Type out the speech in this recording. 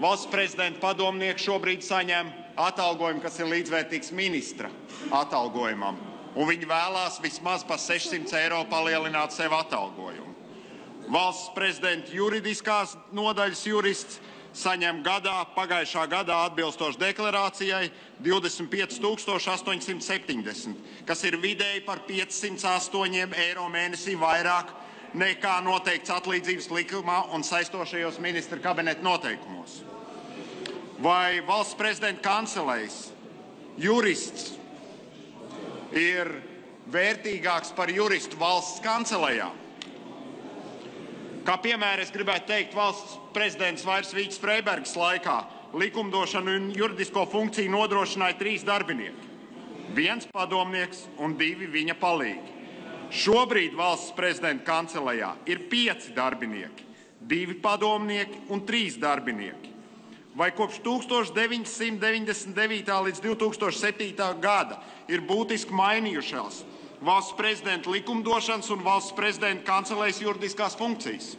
Valsts prezidenta padomnieks šobrīd saņem atalgojumu, kas ir līdzvērtīgs ministra atalgojumam, un viņi vēlās vismaz pa 600 eiro palielināt sev atalgojumu. Valsts prezidenta juridiskās nodaļas jurists saņem pagājušā gadā atbilstoši deklarācijai 25 870, kas ir vidēji par 508 eiro mēnesī vairāk nekā noteikts atlīdzības likumā un saistošajos ministra kabineta noteikumos. Vai valsts prezidenta kancelējas jurists ir vērtīgāks par juristu valsts kancelējā? Kā piemēram, es gribētu teikt, valsts prezidents Vairs Vīķis Freibergas laikā likumdošanu un juridisko funkciju nodrošināja 3 darbinieki, 1 padomnieks un 2 viņa palīgi. Šobrīd valsts prezidenta kancelējā ir 5 darbinieki, 2 padomnieki un 3 darbinieki. Vai kopš 1999. līdz 2007. gada ir būtiski mainījušās valsts prezidenta likumdošanas un valsts prezidenta kancelējas juridiskās funkcijas?